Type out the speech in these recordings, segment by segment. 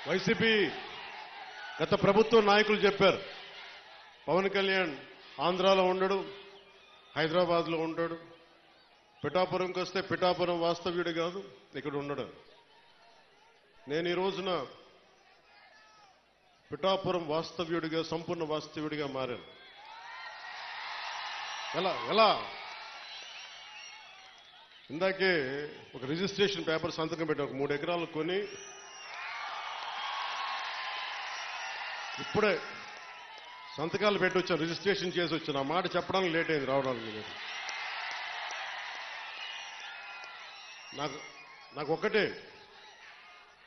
YCP గత ప్రభుత్వ నాయకులు చెప్పారు, పవన్ కళ్యాణ్ ఆంధ్రాలో ఉండడు, హైదరాబాద్లో ఉంటాడు, పిఠాపురంకి వస్తే పిఠాపురం వాస్తవ్యుడు కాదు, ఇక్కడ ఉండడు. నేను ఈ రోజున పిఠాపురం వాస్తవ్యుడిగా, సంపూర్ణ వాస్తవ్యుడిగా మారాను. ఎలా ఇందాకే ఒక రిజిస్ట్రేషన్ పేపర్ సంతకం పెట్టి ఒక 3 ఎకరాలు కొని ఇప్పుడే సంతకాలు పెట్టి వచ్చాను, రిజిస్ట్రేషన్ చేసి వచ్చాను. ఆ మాట చెప్పడానికి లేట్ అయింది రావడానికి. నాకు ఒక్కటే,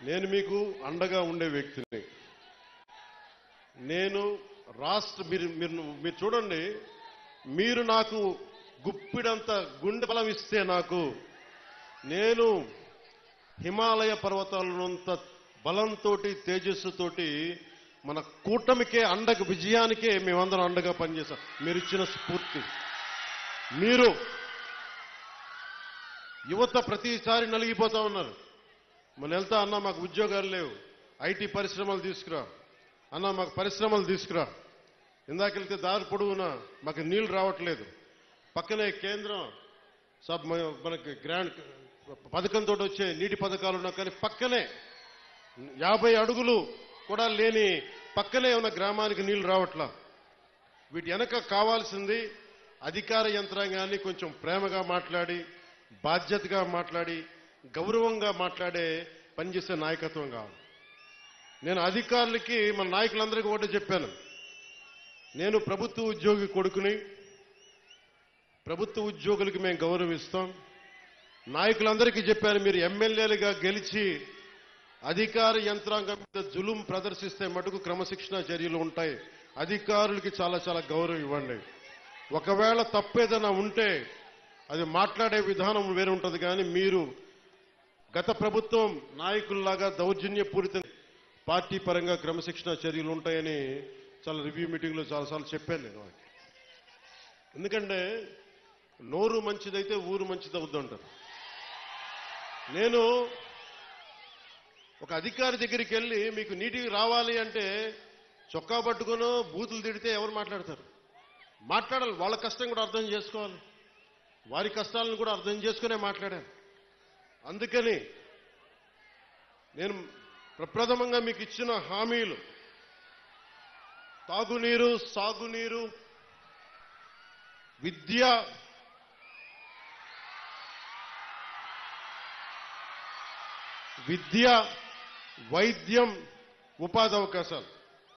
నేను మీకు అండగా ఉండే వ్యక్తిని. నేను మీరు చూడండి, మీరు నాకు గుప్పిడంత గుండె బలం ఇస్తే నాకు, నేను హిమాలయ పర్వతాలనంత బలంతో, తేజస్సుతోటి మన కూటమికే అండగా, విజయానికే మేమందరం అండగా పనిచేస్తాం. మీరు ఇచ్చిన స్ఫూర్తి. మీరు యువత ప్రతిసారి నలిగిపోతా ఉన్నారు. మన వెళ్తా అన్నా మాకు ఉద్యోగాలు లేవు, ఐటీ పరిశ్రమలు తీసుకురా అన్నా, మాకు పరిశ్రమలు తీసుకురా. ఇందాకెళ్తే దారి పొడవునా మాకు నీళ్లు రావట్లేదు. పక్కనే కేంద్రం మనకి గ్రాంట్ పథకంతో వచ్చే నీటి పథకాలు ఉన్నా కానీ పక్కనే 50 అడుగులు కూడా లేని పక్కనే ఉన్న గ్రామానికి నీళ్లు రావట్లా. వీటి వెనక కావాల్సింది అధికార యంత్రాంగాన్ని కొంచెం ప్రేమగా మాట్లాడి, బాధ్యతగా మాట్లాడి, గౌరవంగా మాట్లాడే పనిచేసే నాయకత్వం కావాలి. నేను అధికారులకి, మన నాయకులందరికీ ఒకటే చెప్పాను, నేను ప్రభుత్వ ఉద్యోగి కొడుకుని, ప్రభుత్వ ఉద్యోగులకి మేము గౌరవిస్తాం. నాయకులందరికీ చెప్పాను, మీరు ఎమ్మెల్యేలుగా గెలిచి అధికార యంత్రాంగం మీద జులుం ప్రదర్శిస్తే మటుకు క్రమశిక్షణ చర్యలు ఉంటాయి. అధికారులకి చాలా చాలా గౌరవం ఇవ్వండి. ఒకవేళ తప్పేదైనా ఉంటే అది మాట్లాడే విధానం వేరే ఉంటుంది. కానీ మీరు గత ప్రభుత్వం నాయకుల్లాగా దౌర్జన్యపూరిత పార్టీ పరంగా క్రమశిక్షణ చర్యలు ఉంటాయని చాలా రివ్యూ మీటింగ్లో చాలాసార్లు చెప్పాను నేను. ఎందుకంటే నోరు మంచిదైతే ఊరు మంచిది అవుతుంటారు. నేను ఒక అధికారి దగ్గరికి వెళ్ళి మీకు నీటికి రావాలి అంటే చొక్కా పట్టుకునో బూతులు తిడితే ఎవరు మాట్లాడతారు? మాట్లాడాలి. వాళ్ళ కష్టం కూడా అర్థం చేసుకోవాలి, వారి కష్టాలను కూడా అర్థం చేసుకునే మాట్లాడాను. అందుకని నేను ప్రప్రథమంగా మీకు ఇచ్చిన హామీలు, తాగునీరు, సాగునీరు, విద్య, వైద్యం, ఉపాధి అవకాశాలు